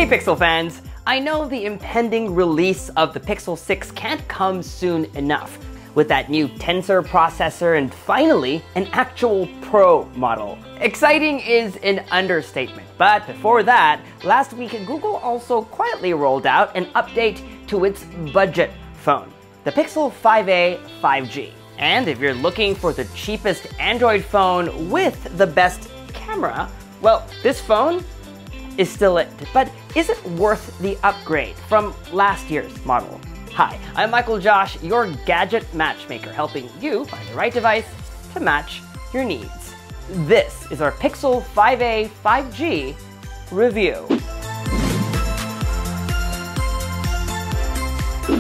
Hey Pixel fans! I know the impending release of the Pixel 6 can't come soon enough, with that new Tensor processor and finally an actual Pro model. Exciting is an understatement, but before that, last week Google also quietly rolled out an update to its budget phone, the Pixel 5a 5G. And if you're looking for the cheapest Android phone with the best camera, well, this phone is still it. But is it worth the upgrade from last year's model? Hi, I'm MICHAELJOSH, your gadget matchmaker, helping you find the right device to match your needs. This is our Pixel 5a 5G review.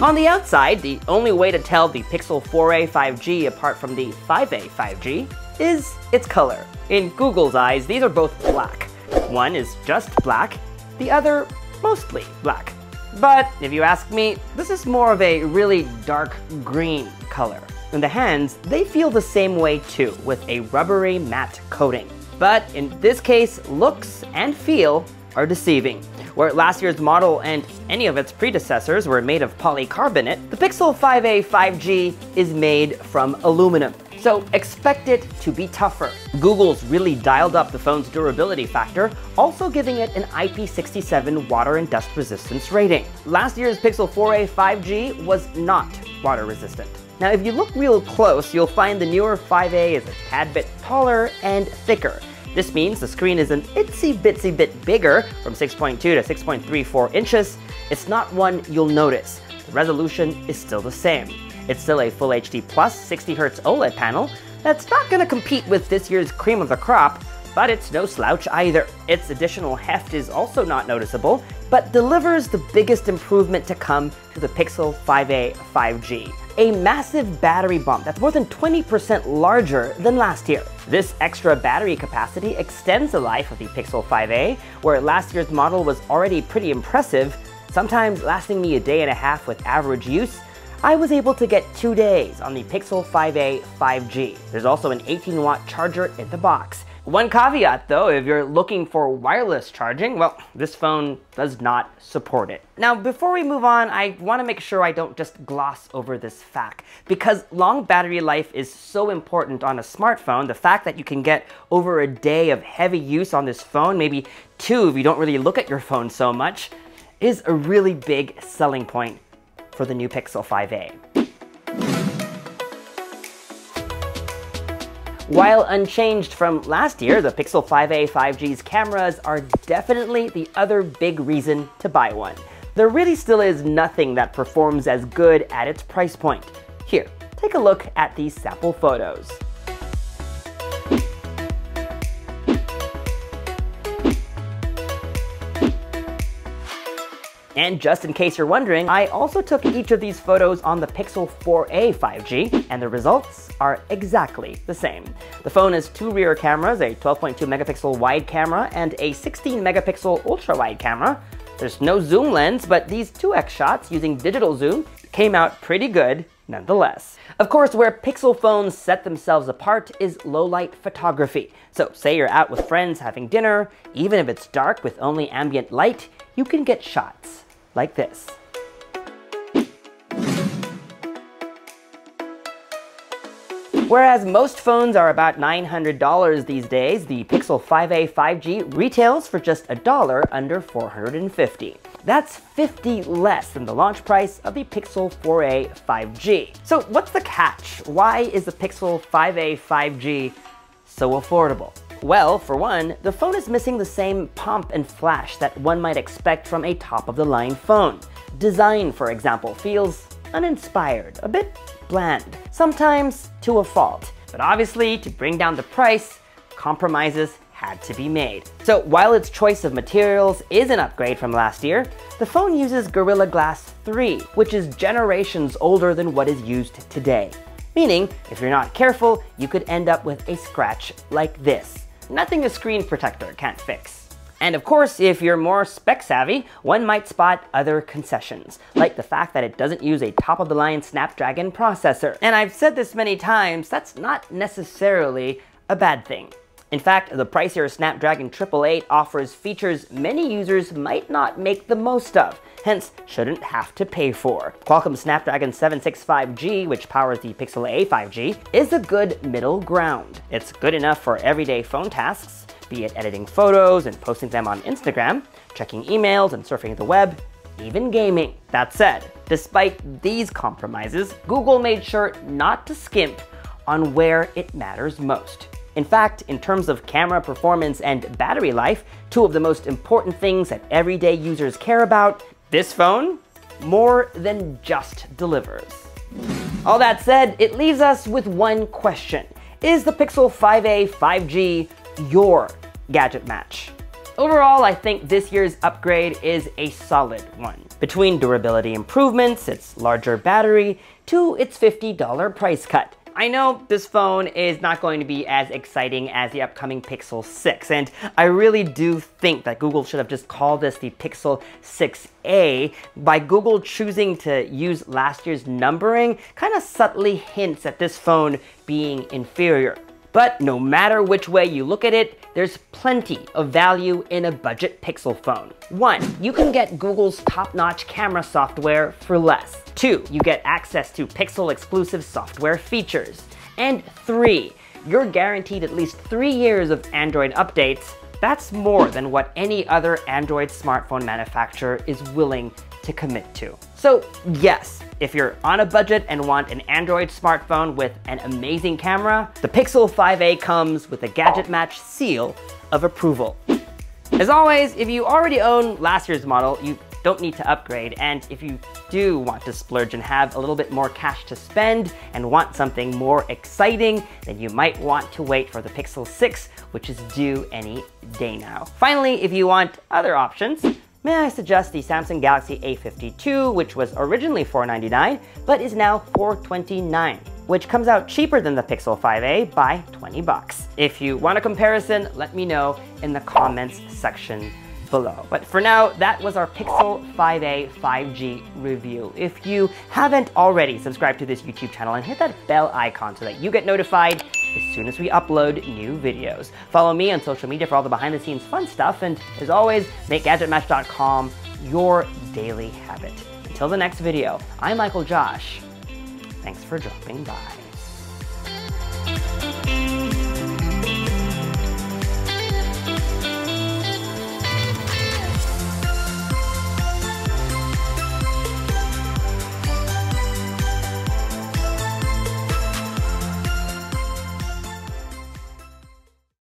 On the outside, the only way to tell the Pixel 4a 5G apart from the 5a 5G is its color. In Google's eyes, these are both black. One is just black, the other mostly black. But if you ask me, this is more of a really dark green color. In the hands, they feel the same way too, with a rubbery matte coating. But in this case, looks and feel are deceiving. Where last year's model and any of its predecessors were made of polycarbonate, the Pixel 5a 5G is made from aluminum. So expect it to be tougher. Google's really dialed up the phone's durability factor, also giving it an IP67 water and dust resistance rating. Last year's Pixel 4a 5G was not water resistant. Now if you look real close, you'll find the newer 5a is a tad bit taller and thicker. This means the screen is an itsy bitsy bit bigger, from 6.2 to 6.34 inches. It's not one you'll notice. The resolution is still the same. It's still a Full HD Plus 60Hz OLED panel that's not going to compete with this year's cream of the crop, but it's no slouch either. Its additional heft is also not noticeable, but delivers the biggest improvement to come to the Pixel 5a 5G. A massive battery bump that's more than 20% larger than last year. This extra battery capacity extends the life of the Pixel 5a, where last year's model was already pretty impressive, sometimes lasting me a day and a half with average use. I was able to get 2 days on the Pixel 5a 5G. There's also an 18-watt charger in the box. One caveat though, if you're looking for wireless charging, well, this phone does not support it. Now, before we move on, I want to make sure I don't just gloss over this fact. Because long battery life is so important on a smartphone, the fact that you can get over a day of heavy use on this phone, maybe 2 if you don't really look at your phone so much, is a really big selling point for the new Pixel 5a. While unchanged from last year, the Pixel 5a 5G's cameras are definitely the other big reason to buy one. There really still is nothing that performs as good at its price point. Here, take a look at these sample photos. And just in case you're wondering, I also took each of these photos on the Pixel 4a 5G, and the results are exactly the same. The phone has 2 rear cameras, a 12.2 megapixel wide camera and a 16 megapixel ultra wide camera. There's no zoom lens, but these 2x shots using digital zoom came out pretty good nonetheless. Of course, where Pixel phones set themselves apart is low-light photography. So say you're out with friends having dinner, even if it's dark with only ambient light, you can get shots like this. Whereas most phones are about $900 these days, the Pixel 5a 5G retails for just $1 under $450. That's $50 less than the launch price of the Pixel 4a 5G. So what's the catch? Why is the Pixel 5a 5G so affordable? Well, for one, the phone is missing the same pomp and flash that one might expect from a top-of-the-line phone. Design, for example, feels uninspired, a bit bland, sometimes to a fault. But obviously, to bring down the price, compromises had to be made. So while its choice of materials is an upgrade from last year, the phone uses Gorilla Glass 3, which is generations older than what is used today. Meaning, if you're not careful, you could end up with a scratch like this. Nothing a screen protector can't fix. And of course, if you're more spec savvy, one might spot other concessions, like the fact that it doesn't use a top-of-the-line Snapdragon processor. And I've said this many times, that's not necessarily a bad thing. In fact, the pricier Snapdragon 888 offers features many users might not make the most of, hence shouldn't have to pay for. Qualcomm Snapdragon 765G, which powers the Pixel A 5G, is a good middle ground. It's good enough for everyday phone tasks, be it editing photos and posting them on Instagram, checking emails and surfing the web, even gaming. That said, despite these compromises, Google made sure not to skimp on where it matters most. In fact, in terms of camera performance and battery life, two of the most important things that everyday users care about, this phone more than just delivers. All that said, it leaves us with one question. Is the Pixel 5a 5G your gadget match? Overall, I think this year's upgrade is a solid one. Between durability improvements, its larger battery, to its $50 price cut. I know this phone is not going to be as exciting as the upcoming Pixel 6, and I really do think that Google should have just called this the Pixel 6a. By Google choosing to use last year's numbering, kind of subtly hints at this phone being inferior. But no matter which way you look at it, there's plenty of value in a budget Pixel phone. 1, you can get Google's top-notch camera software for less. 2, you get access to Pixel exclusive software features. And 3, you're guaranteed at least 3 years of Android updates. That's more than what any other Android smartphone manufacturer is willing to commit to. So yes, if you're on a budget and want an Android smartphone with an amazing camera, the Pixel 5a comes with a GadgetMatch seal of approval. As always, if you already own last year's model, you don't need to upgrade, and if you do want to splurge and have a little bit more cash to spend and want something more exciting, then you might want to wait for the Pixel 6, which is due any day now. Finally, if you want other options, may I suggest the Samsung Galaxy A52, which was originally $499, but is now $429, which comes out cheaper than the Pixel 5a by 20 bucks. If you want a comparison, let me know in the comments section below. But for now, that was our Pixel 5a 5G review. If you haven't already, subscribe to this YouTube channel and hit that bell icon so that you get notified as soon as we upload new videos. Follow me on social media for all the behind-the-scenes fun stuff, and as always, make GadgetMatch.com your daily habit. Until the next video, I'm MICHAELJOSH. Thanks for dropping by.